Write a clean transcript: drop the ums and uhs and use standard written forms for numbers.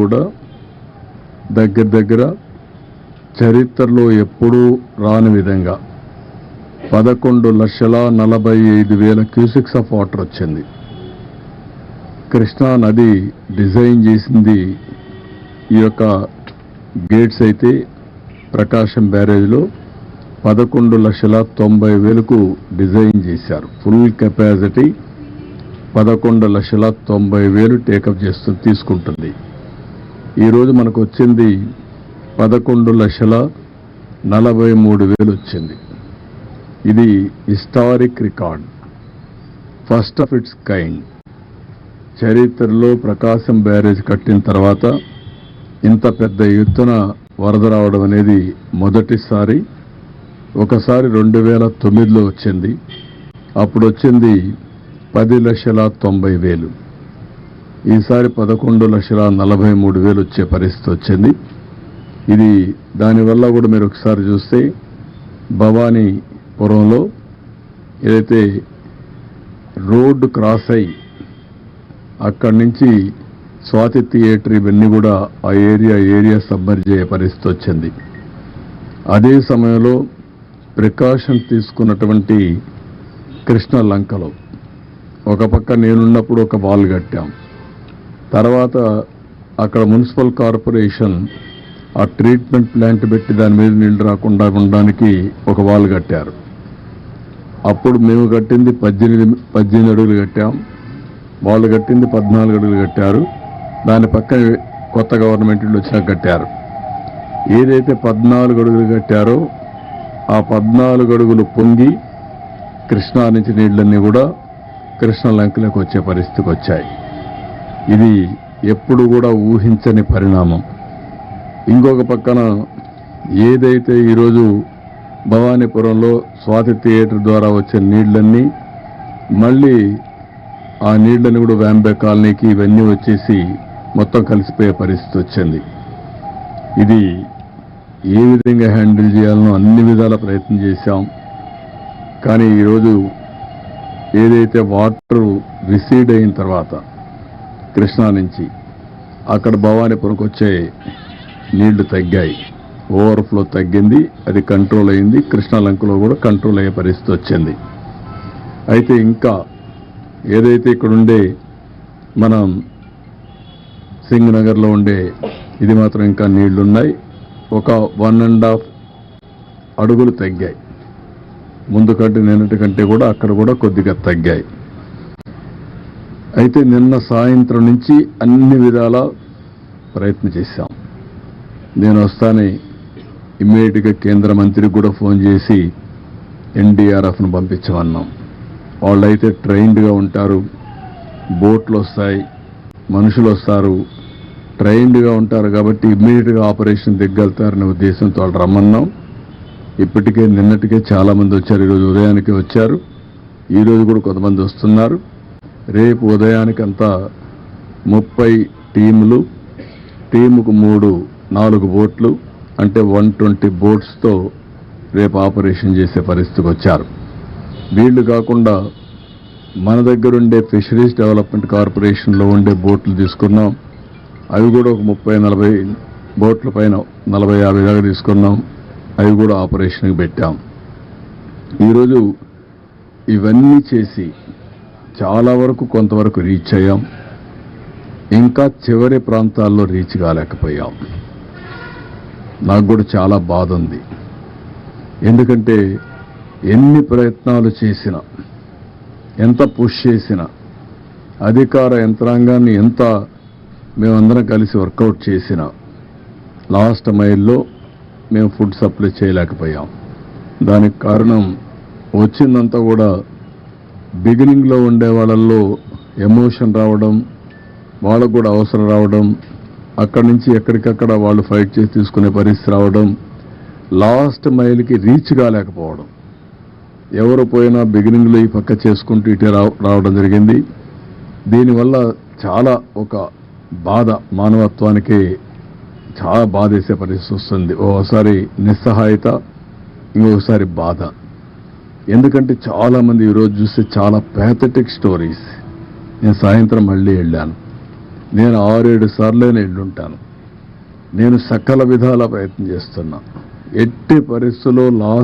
కూడా దగ్గర చరిత్రలో ఎప్పుడూ రాని విధంగా 11,45,000 క్యూసెక్స్ ఆఫ్ వాటర్ వచ్చింది. కృష్ణా నది డిజైన్ చేసింది ఈ యొక్క గేట్స్ అయితే ప్రకాశం బ్యారేజ్లో 11,90,000కు డిజైన్ చేశారు. ఫుల్ కెపాసిటీ 11,90,000 టేకప్ తీసుకుంటుంది. ఈరోజు మనకు వచ్చింది 11,43,000 వచ్చింది. ఇది historic record, first of it's kind. చరిత్రలో ప్రకాశం బ్యారేజ్ కట్టిన తర్వాత ఇంత పెద్ద ఎత్తున వరద రావడం అనేది మొదటిసారి. ఒకసారి 2009లో వచ్చింది, అప్పుడు వచ్చింది 10,90,000. ఈసారి 11,43,000 వచ్చే పరిస్థితి వచ్చింది. ఇది దానివల్ల కూడా మీరు ఒకసారి చూస్తే భవానీపురంలో ఏదైతే రోడ్డు క్రాస్ అయ్యి అక్కడి నుంచి స్వాతి థియేటర్ ఇవన్నీ కూడా ఆ ఏరియా సబ్మర్జ్ అయ్యే పరిస్థితి వచ్చింది. అదే సమయంలో ప్రికాషన్ తీసుకున్నటువంటి కృష్ణ లంకలో ఒక పక్క నేనున్నప్పుడు ఒక వాల్ కట్టాం. తర్వాత అక్కడ మున్సిపల్ కార్పొరేషన్ ఆ ట్రీట్మెంట్ ప్లాంట్ పెట్టి దాని మీద నీళ్లు రాకుండా ఉండడానికి ఒక వాల్ కట్టారు. అప్పుడు మేము కట్టింది 18 అడుగులు కట్టాం, వాళ్ళు కట్టింది 14 అడుగులు కట్టారు. దాని పక్కన కొత్త గవర్నమెంట్ వచ్చినా కట్టారు. ఏదైతే 14 అడుగులు కట్టారో ఆ 14 అడుగులు పొంగి కృష్ణా నుంచి నీళ్లన్నీ కూడా కృష్ణ లంకలకు వచ్చే పరిస్థితికి వచ్చాయి. ఇది ఎప్పుడు కూడా ఊహించని పరిణామం. ఇంకొక పక్కన ఏదైతే ఈరోజు భవానీపురంలో స్వాతి థియేటర్ ద్వారా వచ్చే నీళ్లన్నీ మళ్ళీ ఆ నీళ్లను కూడా వ్యాంబే కాలనీకి ఇవన్నీ వచ్చేసి మొత్తం కలిసిపోయే పరిస్థితి వచ్చింది. ఇది ఏ విధంగా హ్యాండిల్ చేయాలనో అన్ని విధాల ప్రయత్నం చేశాం. కానీ ఈరోజు ఏదైతే వాటర్ రిసీడ్ అయిన తర్వాత కృష్ణా నుంచి అక్కడ భవానీపురంకి వచ్చే నీళ్లు తగ్గాయి, ఓవర్ఫ్లో తగ్గింది, అది కంట్రోల్ అయింది. కృష్ణా లంకలో కూడా కంట్రోల్ అయ్యే పరిస్థితి వచ్చింది. అయితే ఇంకా ఏదైతే ఇక్కడ ఉండే మనం సింగ్ నగర్లో ఉండే ఇది మాత్రం ఇంకా నీళ్లున్నాయి. ఒక 1.5 అడుగులు తగ్గాయి. ముందు కంటే నిన్నటి కంటే కూడా అక్కడ కూడా కొద్దిగా తగ్గాయి. అయితే నిన్న సాయంత్రం నుంచి అన్ని విధాల ప్రయత్నం చేశాం. నేను వస్తానే ఇమ్మీడియట్గా కేంద్ర మంత్రికి కూడా ఫోన్ చేసి ఎన్డీఆర్ఎఫ్ను పంపించమన్నాం. వాళ్ళైతే ట్రైన్డ్గా ఉంటారు, బోట్లు వస్తాయి, మనుషులు వస్తారు, ట్రైన్డ్గా ఉంటారు కాబట్టి ఇమ్మీడియట్గా ఆపరేషన్ దిగ్గలుతారనే ఉద్దేశంతో వాళ్ళు రమ్మన్నాం. ఇప్పటికే నిన్నటికే చాలామంది వచ్చారు, ఈరోజు ఉదయానికి వచ్చారు, ఈరోజు కూడా కొంతమంది వస్తున్నారు. రేపు ఉదయానికంతా 30 టీములు, టీముకు 4 బోట్లు అంటే 120 బోట్స్తో రేపు ఆపరేషన్ చేసే పరిస్థితికి వచ్చారు. వీళ్ళు కాకుండా మన దగ్గరుండే ఫిషరీస్ డెవలప్మెంట్ కార్పొరేషన్లో ఉండే బోట్లు తీసుకున్నాం. అవి కూడా ఒక 30-40 బోట్ల పైన 40-50 దాకా తీసుకున్నాం. అవి కూడా ఆపరేషన్కి పెట్టాం. ఈరోజు ఇవన్నీ చేసి చాలా వరకు కొంతవరకు రీచ్ అయ్యాం. ఇంకా చివరి ప్రాంతాల్లో రీచ్ కాలేకపోయాం. నాకు కూడా చాలా బాధ ఉంది. ఎందుకంటే ఎన్ని ప్రయత్నాలు చేసినా, ఎంత పుష్ చేసినా, అధికార యంత్రాంగాన్ని ఎంత మేమందరం కలిసి వర్కౌట్ చేసినా లాస్ట్ మైల్లో మేము ఫుడ్ సప్లై చేయలేకపోయాం. దానికి కారణం వచ్చిందంతా కూడా బిగినింగ్లో ఉండే వాళ్ళల్లో ఎమోషన్ రావడం, వాళ్ళకు కూడా అవసరం రావడం, అక్కడి నుంచి ఎక్కడికక్కడ వాళ్ళు ఫైట్ చేసి తీసుకునే పరిస్థితి రావడం, లాస్ట్ మైల్కి రీచ్ కాలేకపోవడం. ఎవరు పోయినా బిగినింగ్లో ఈ పక్క చేసుకుంటూ ఇటే రావడం జరిగింది. దీనివల్ల చాలా ఒక బాధ, మానవత్వానికి చాలా బాధ వేసే పరిస్థితి వస్తుంది. ఓసారి నిస్సహాయత, ఇంకొకసారి బాధ. ఎందుకంటే చాలామంది ఈరోజు చూస్తే చాలా ప్యాథటిక్ స్టోరీస్. నేను సాయంత్రం మళ్ళీ వెళ్ళాను. నేను 6-7 సార్లే ఉంటాను. నేను సకల విధాల ప్రయత్నం చేస్తున్నా. ఎట్టి పరిస్థితుల్లో